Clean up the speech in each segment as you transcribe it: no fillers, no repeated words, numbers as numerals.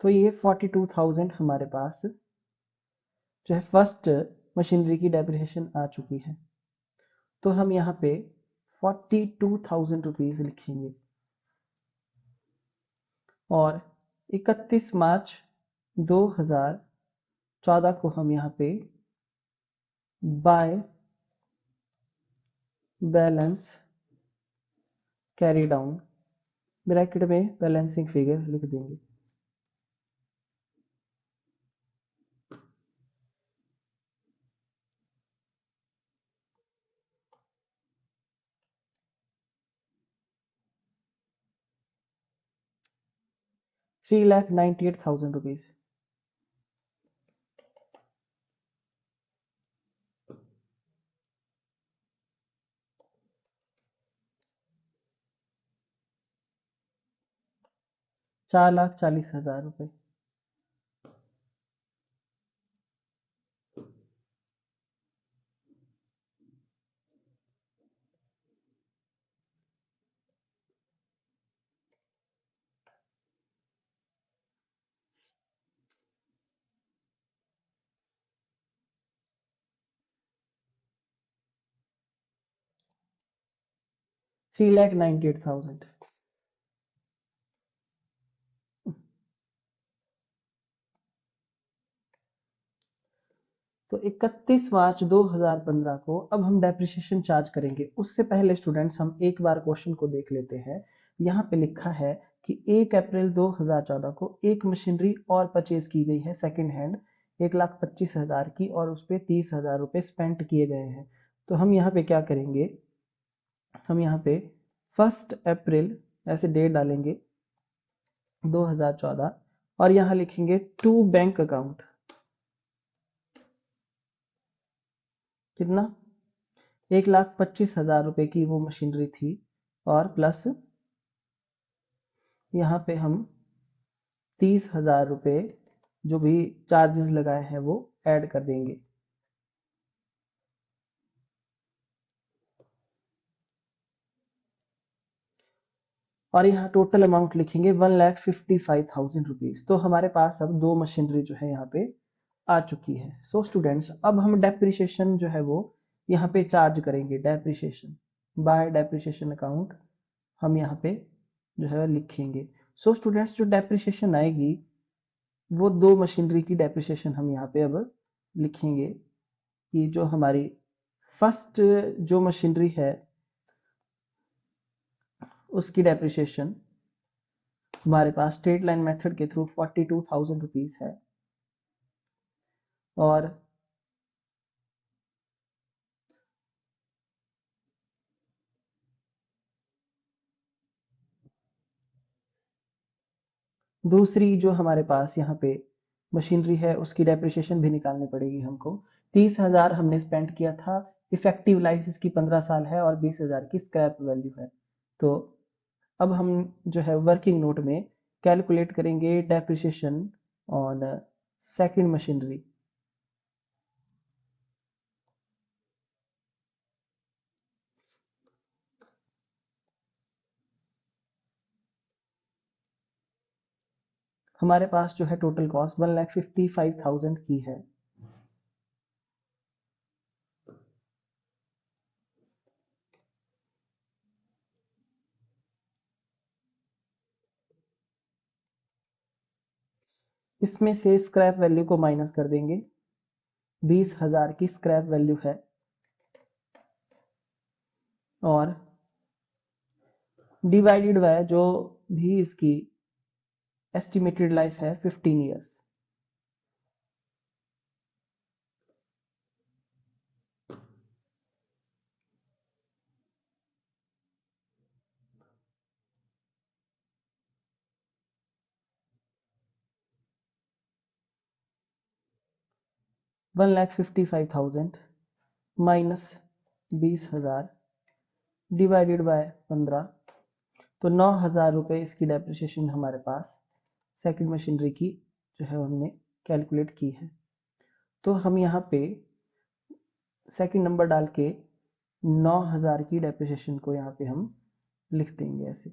तो ये 42,000 हमारे पास जो है फर्स्ट मशीनरी की डेप्रिसिएशन आ चुकी है। तो हम यहाँ पे 42,000 रुपीज लिखेंगे और 31 मार्च 2014 को हम यहाँ पे by balance carry down bracket में बैलेंसिंग फिगर लिख देंगे। ₹3,98,000। 4,40,000 रुपये। ₹3,98,000। तो 31 मार्च 2015 को अब हम डेप्रिसिएशन चार्ज करेंगे। उससे पहले स्टूडेंट्स हम एक बार क्वेश्चन को देख लेते हैं। यहाँ पे लिखा है कि 1 अप्रैल 2014 को एक मशीनरी और परचेज की गई है सेकंड हैंड 1,25,000 की और उस पर 30,000 रुपये स्पेंड किए गए हैं। तो हम यहाँ पे क्या करेंगे, हम यहाँ पे 1 अप्रैल ऐसे डेट डालेंगे 2014 और यहाँ लिखेंगे टू बैंक अकाउंट। कितना? 1,25,000 रुपए की वो मशीनरी थी और प्लस यहाँ पे हम 30,000 रुपए जो भी चार्जेस लगाए हैं वो ऐड कर देंगे। और यहाँ टोटल अमाउंट लिखेंगे 1,55,000 रुपीज। तो हमारे पास अब दो मशीनरी जो है यहाँ पे आ चुकी है। सो स्टूडेंट्स अब हम डेप्रिसिएशन जो है वो यहाँ पे चार्ज करेंगे। डेप्रिसिएशन बाय डेप्रिसिएशन अकाउंट हम यहाँ पे जो है लिखेंगे। सो स्टूडेंट्स जो डेप्रिसिएशन आएगी वो दो मशीनरी की डेप्रिसिएशन हम यहाँ पे अब लिखेंगे कि जो हमारी फर्स्ट जो मशीनरी है उसकी डेप्रिसिएशन हमारे पास स्ट्रेट लाइन मेथड के थ्रू 42,000 रुपीज है और दूसरी जो हमारे पास यहाँ पे मशीनरी है उसकी डेप्रिसिएशन भी निकालनी पड़ेगी हमको। 30,000 हमने स्पेंड किया था, इफेक्टिव लाइफ इसकी 15 साल है और 20,000 की स्क्रैप वैल्यू है। तो अब हम जो है वर्किंग नोट में कैलकुलेट करेंगे डेप्रिसिएशन ऑन सेकंड मशीनरी। हमारे पास जो है टोटल कॉस्ट 1,55,000 की है। इसमें से स्क्रैप वैल्यू को माइनस कर देंगे। 20,000 की स्क्रैप वैल्यू है और डिवाइडेड बाय जो भी इसकी एस्टिमेटेड लाइफ है 15 ईयर्स। $1,55,000 माइनस 20,000 डिवाइडेड बाय 15 तो 9,000 रुपये इसकी डेप्रिसिएशन हमारे पास सेकंड मशीनरी की जो है हमने कैलकुलेट की है। तो हम यहाँ पे सेकंड नंबर डाल के 9,000 की डेप्रिसिएशन को यहाँ पे हम लिख देंगे ऐसे।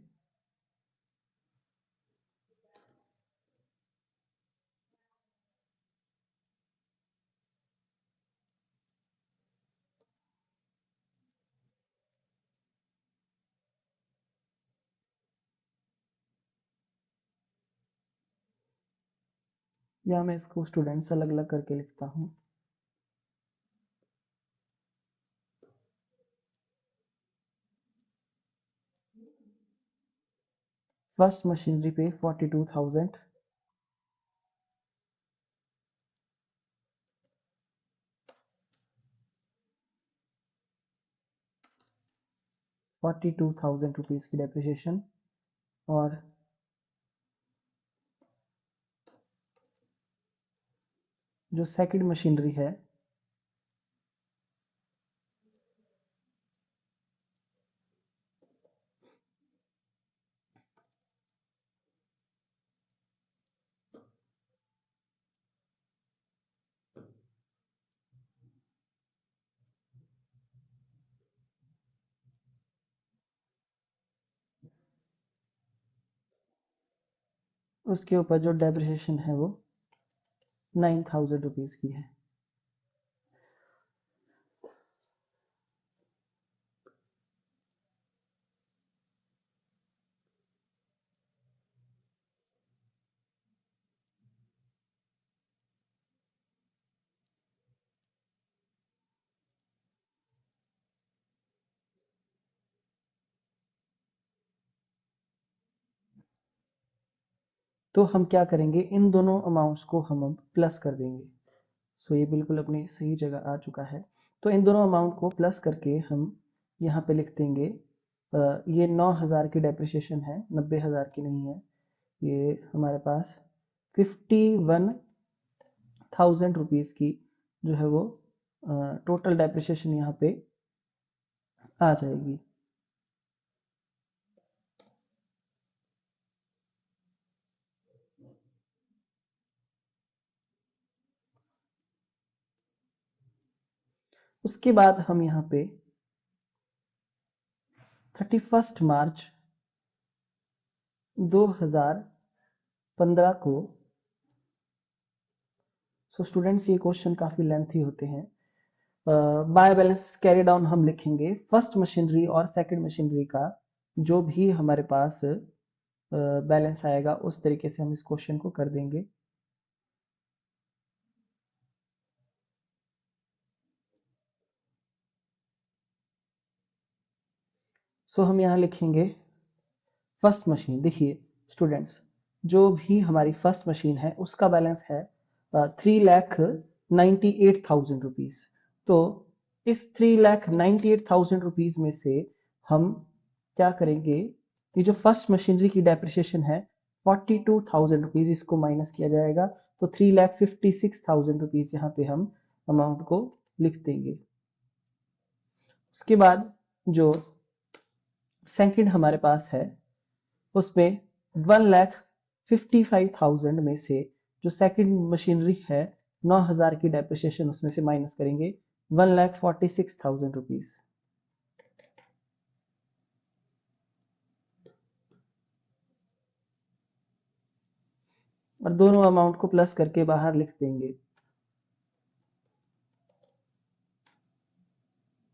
या मैं इसको स्टूडेंट्स अलग अलग करके लिखता हूँ। फर्स्ट मशीनरी पे 42,000, ₹42,000 की डेप्रिसिएशन। और जो सेकंड मशीनरी है उसके ऊपर जो डेप्रिसिएशन है वो ₹9,000 की है। तो हम क्या करेंगे, इन दोनों अमाउंट्स को हम अब प्लस कर देंगे। सो ये बिल्कुल अपनी सही जगह आ चुका है। तो इन दोनों अमाउंट को प्लस करके हम यहाँ पे लिख देंगे ये 9,000 की डेप्रिसिएशन है, 90,000 की नहीं है। ये हमारे पास 51,000 रुपीज़ की जो है वो टोटल डेप्रिसिएशन यहाँ पे आ जाएगी। उसके बाद हम यहाँ पे 31 मार्च 2015 को, सो स्टूडेंट्स ये क्वेश्चन काफ़ी लेंथी होते हैं। बाय बैलेंस कैरी डाउन हम लिखेंगे फर्स्ट मशीनरी और सेकंड मशीनरी का जो भी हमारे पास बैलेंस आएगा उस तरीके से हम इस क्वेश्चन को कर देंगे। सो हम यहाँ लिखेंगे फर्स्ट मशीन। देखिए स्टूडेंट्स, जो भी हमारी फर्स्ट मशीन है उसका बैलेंस है 3,98,000 रुपीज। तो इस 3,98,000 रुपीज में से हम क्या करेंगे, ये जो फर्स्ट मशीनरी की डेप्रिसिएशन है 42,000 रुपीज, इसको माइनस किया जाएगा। तो 3,56,000 रुपीज यहाँ पे हम अमाउंट को लिख देंगे। उसके बाद जो सेकंड हमारे पास है उसमें 1,55,000 में से जो सेकंड मशीनरी है 9,000 की डेप्रिसिएशन उसमें से माइनस करेंगे 1,46,000 रुपीज। और दोनों अमाउंट को प्लस करके बाहर लिख देंगे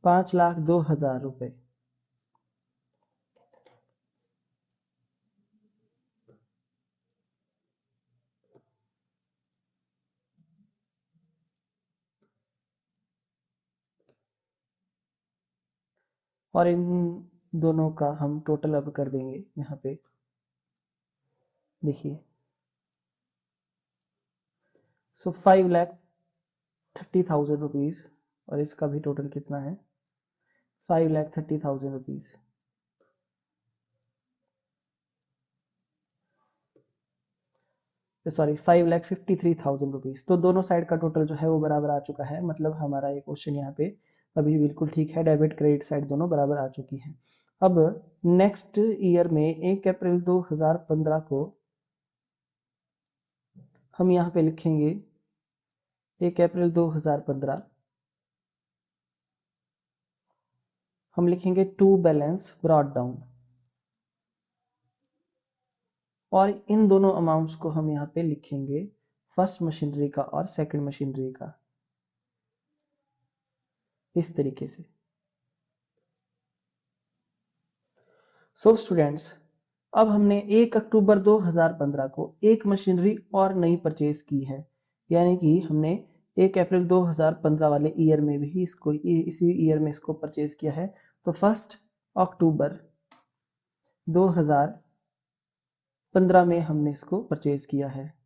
5,02,000 रुपए। और इन दोनों का हम टोटल अब कर देंगे यहाँ पे। देखिए सो 5,30,000 रुपीज, और इसका भी टोटल कितना है 5,30,000 रुपीज। Sorry 5,53,000 rupees. तो दोनों साइड का टोटल जो है वो बराबर आ चुका है। मतलब हमारा ये क्वेश्चन यहाँ पे अभी बिल्कुल ठीक है, डेबिट क्रेडिट साइड दोनों बराबर आ चुकी है। अब नेक्स्ट ईयर में 1 अप्रैल 2015 को हम यहाँ पे लिखेंगे 1 अप्रैल 2015 हम लिखेंगे टू बैलेंस ब्रॉट डाउन। और इन दोनों अमाउंट्स को हम यहाँ पे लिखेंगे फर्स्ट मशीनरी का और सेकंड मशीनरी का, इस तरीके से। सो स्टूडेंट्स, अब हमने 1 अक्टूबर 2015 को एक मशीनरी और नई परचेज की है, यानी कि हमने 1 अप्रैल 2015 वाले ईयर में भी इसको इसी ईयर में इसको परचेज किया है। तो 1 अक्टूबर 2015 में हमने इसको परचेज किया है।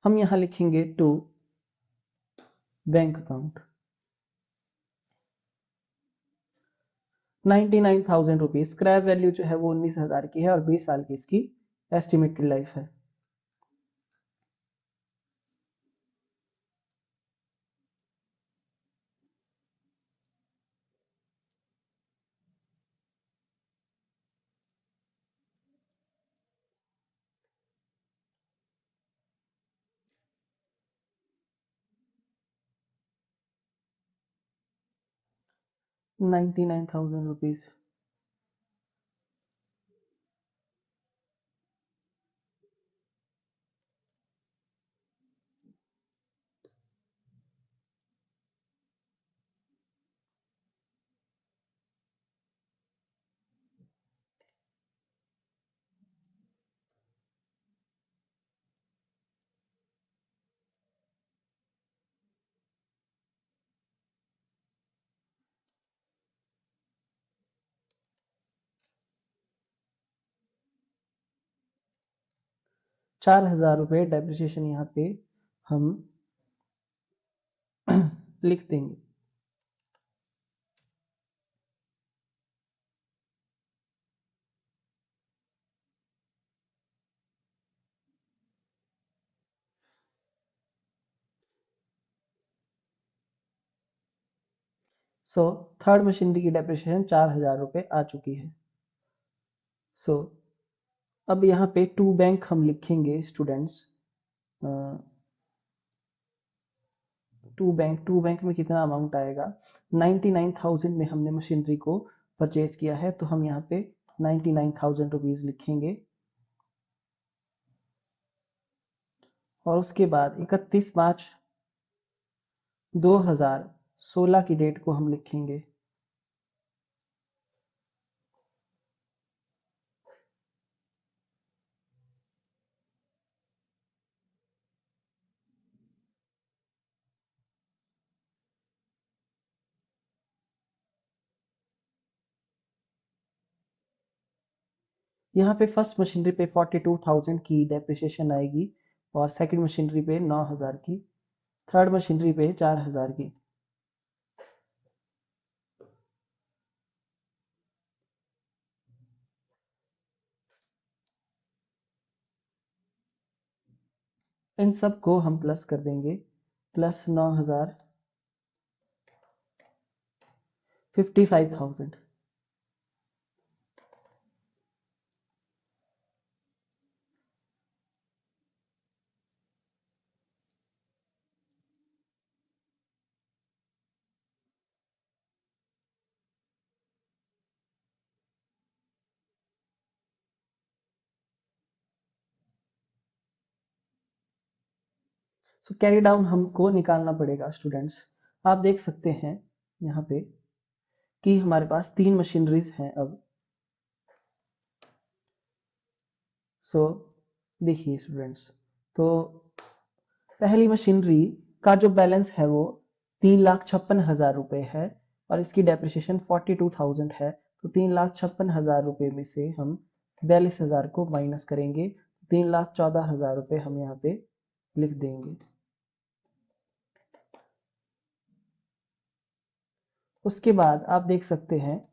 हम यहां लिखेंगे to bank account 99,000 rupees. Scrap value जो है वो 19,000 की है और 20 साल की इसकी एस्टिमेटेड लाइफ है। ₹99,000। 4,000 रुपये डेप्रिसिएशन यहाँ पे हम लिख देंगे। सो थर्ड मशीनरी की डेप्रिसिएशन 4,000 रुपये आ चुकी है। सो अब यहाँ पे टू बैंक हम लिखेंगे स्टूडेंट्स। टू बैंक में कितना अमाउंट आएगा? 99,000 में हमने मशीनरी को परचेज किया है, तो हम यहाँ पे 99,000 रुपीज लिखेंगे और उसके बाद 31 मार्च 2016 की डेट को हम लिखेंगे। यहाँ पे फर्स्ट मशीनरी पे 42,000 की डेप्रिसिएशन आएगी और सेकंड मशीनरी पे 9,000 की, थर्ड मशीनरी पे 4,000 की। इन सब को हम प्लस कर देंगे, प्लस 9,000, 55,000। सो कैरी डाउन हमको निकालना पड़ेगा स्टूडेंट्स। आप देख सकते हैं यहाँ पे कि हमारे पास 3 मशीनरीज हैं अब। सो देखिए स्टूडेंट्स, तो पहली मशीनरी का जो बैलेंस है वो 3,56,000 रुपये है और इसकी डेप्रिसिएशन 42,000 है। तो 3,56,000 रुपये में से हम 42,000 को माइनस करेंगे, 3,14,000 रुपये हम यहाँ पे लिख देंगे। उसके बाद आप देख सकते हैं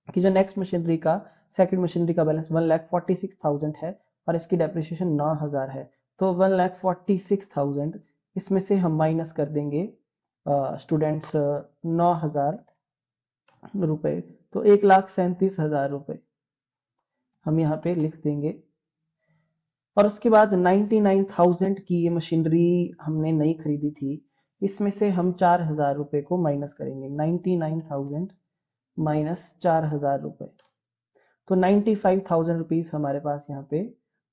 कि जो नेक्स्ट मशीनरी का सेकंड मशीनरी का बैलेंस 1,46,000 है और इसकी डेप्रिसिएशन 9,000 है। तो 1,46,000 इसमें से हम माइनस कर देंगे स्टूडेंट्स 9,000 रुपये, तो 1,37,000 रुपये हम यहाँ पे लिख देंगे। और उसके बाद 99,000 की ये मशीनरी हमने नई खरीदी थी, इसमें से हम 4,000 रुपये को माइनस करेंगे। 99,000 माइनस 4,000 रुपये, तो 95,000 रुपीज हमारे पास यहाँ पे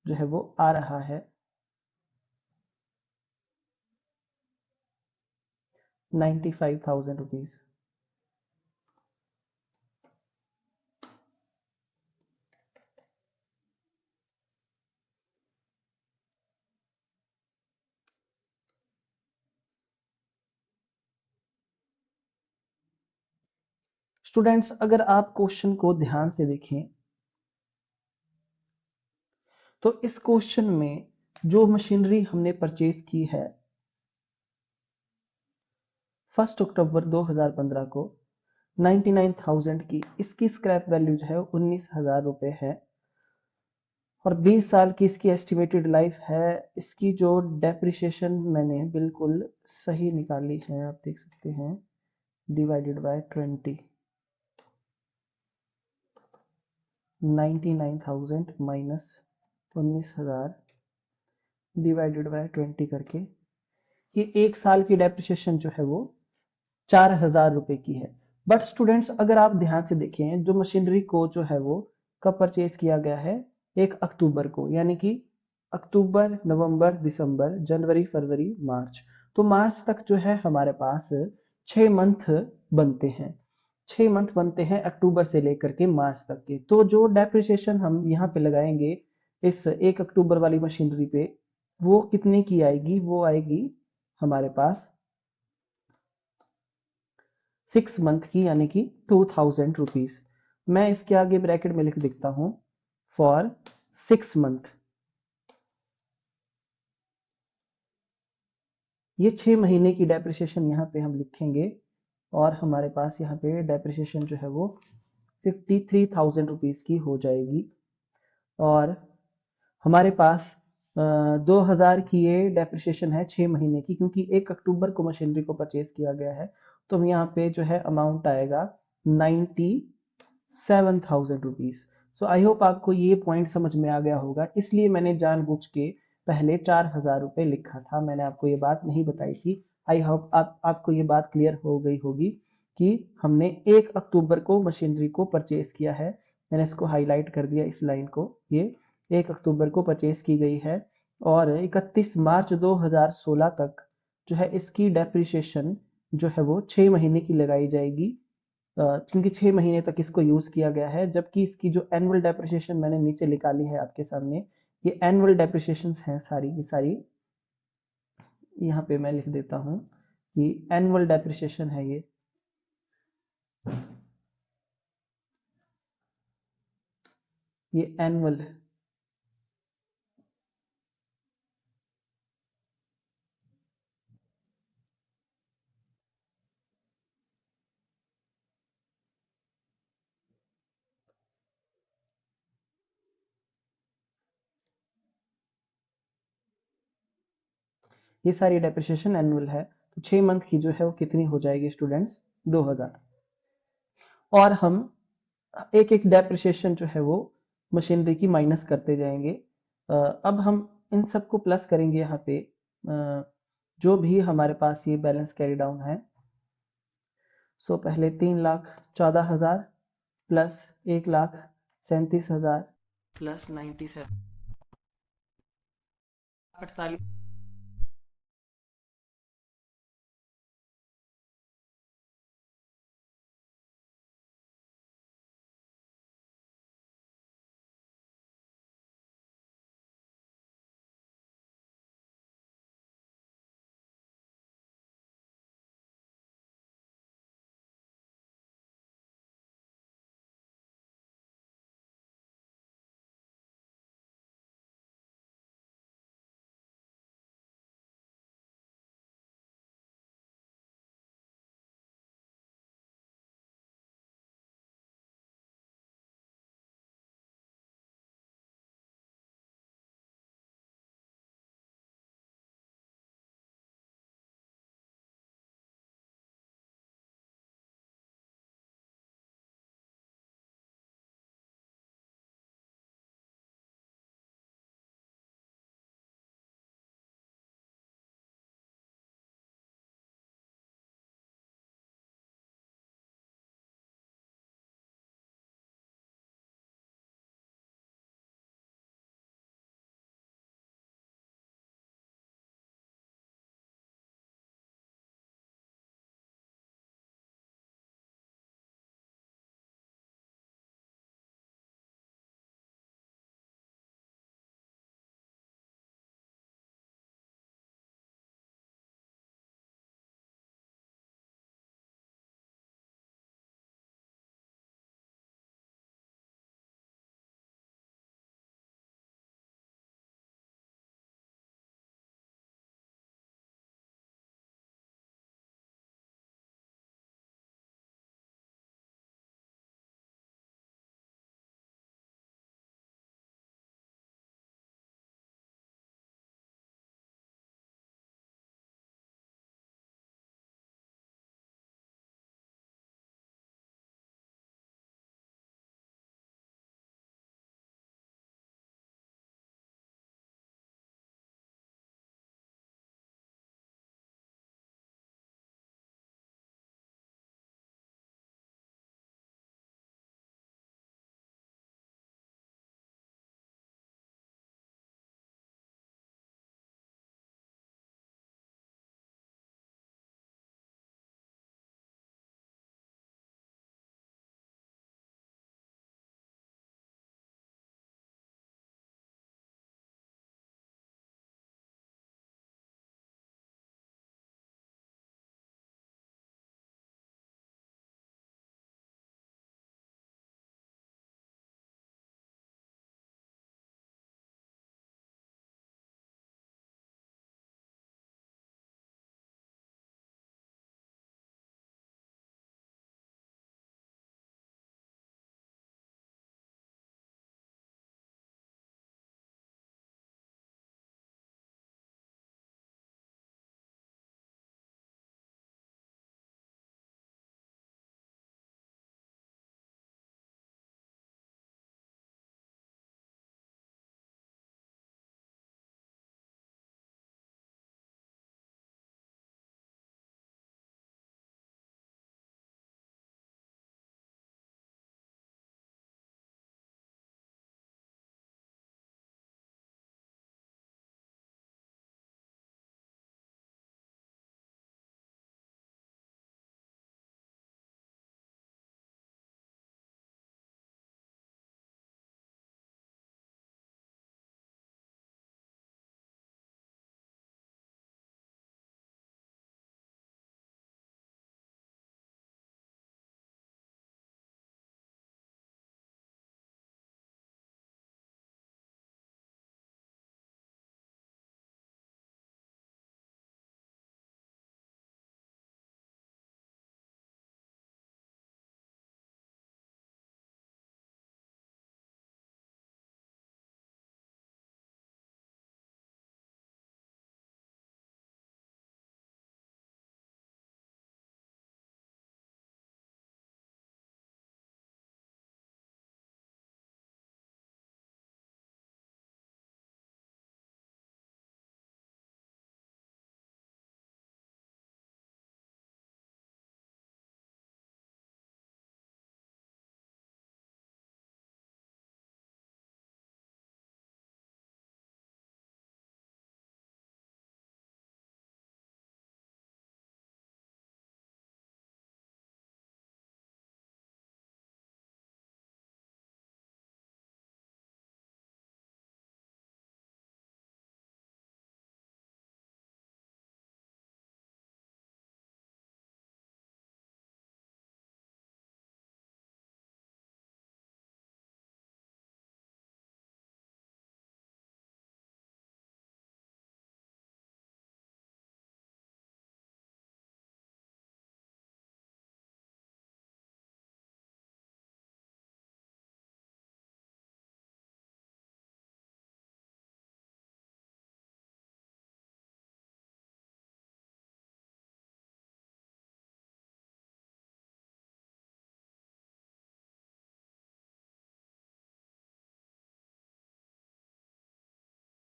जो है वो आ रहा है। 95,000 रुपीज। स्टूडेंट्स, अगर आप क्वेश्चन को ध्यान से देखें तो इस क्वेश्चन में जो मशीनरी हमने परचेज की है 1 अक्टूबर 2015 को 99,000 की, इसकी स्क्रैप वैल्यू जो है 19,000 रुपए है और 20 साल की इसकी एस्टिमेटेड लाइफ है। इसकी जो डेप्रिसिएशन मैंने बिल्कुल सही निकाली है, आप देख सकते हैं, divided by 20, 99,000 minus 19,000 divided by 20 करके ये एक साल की डेप्रिसिएशन जो है वो 4,000 रुपए की है। बट स्टूडेंट्स, अगर आप ध्यान से देखें, जो मशीनरी को जो है वो कब परचेज किया गया है, 1 अक्टूबर को, यानी कि अक्टूबर, नवंबर, दिसंबर, जनवरी, फरवरी, मार्च, तो मार्च तक जो है हमारे पास 6 मंथ बनते हैं। 6 मंथ बनते हैं अक्टूबर से लेकर के मार्च तक के। तो जो डेप्रिसिएशन हम यहाँ पे लगाएंगे इस 1 अक्टूबर वाली मशीनरी पे, वो कितने की आएगी, वो आएगी हमारे पास 6 मंथ की, यानी कि 2,000 रुपीज। मैं इसके आगे ब्रैकेट में लिख देता हूं, फॉर 6 मंथ। ये 6 महीने की डेप्रिसिएशन यहाँ पे हम लिखेंगे और हमारे पास यहाँ पे डेप्रिसिएशन जो है वो 53,000 रुपीज की हो जाएगी। और हमारे पास 2,000 की ये डेप्रिसिएशन है 6 महीने की, क्योंकि 1 अक्टूबर को मशीनरी को परचेज किया गया है। तो हम यहाँ पे जो है अमाउंट आएगा 97,000 रुपीज। सो आई होप आपको ये पॉइंट समझ में आ गया होगा, इसलिए मैंने जानबूझ के पहले 4,000 रुपए लिखा था, मैंने आपको ये बात नहीं बताई थी। आई होप आपको ये बात क्लियर हो गई होगी कि हमने 1 अक्टूबर को मशीनरी को परचेज किया है। मैंने इसको हाईलाइट कर दिया, इस लाइन को, ये 1 अक्टूबर को परचेज की गई है और 31 मार्च 2016 तक जो है इसकी डेप्रिसिएशन जो है वो 6 महीने की लगाई जाएगी, क्योंकि 6 महीने तक इसको यूज किया गया है। जबकि इसकी जो एनुअल डेप्रिसिएशन मैंने नीचे निकाली है आपके सामने, ये एनुअल डेप्रिसिएशन हैं सारी की सारी, यहाँ पे मैं लिख देता हूँ कि एनुअल डेप्रिसिएशन है ये एनुअल। ये सारी डेप्रिसिएशन एनुअल है, तो 6 मंथ की जो है वो कितनी हो जाएगी स्टूडेंट्स, 2,000। और हम एक एक डेप्रिसिएशन जो है वो मशीनरी की माइनस करते जाएंगे। अब हम इन सबको प्लस करेंगे यहाँ पे, जो भी हमारे पास ये बैलेंस कैरी डाउन है। सो पहले 3,14,000 प्लस 1,37,000 प्लस 97, 48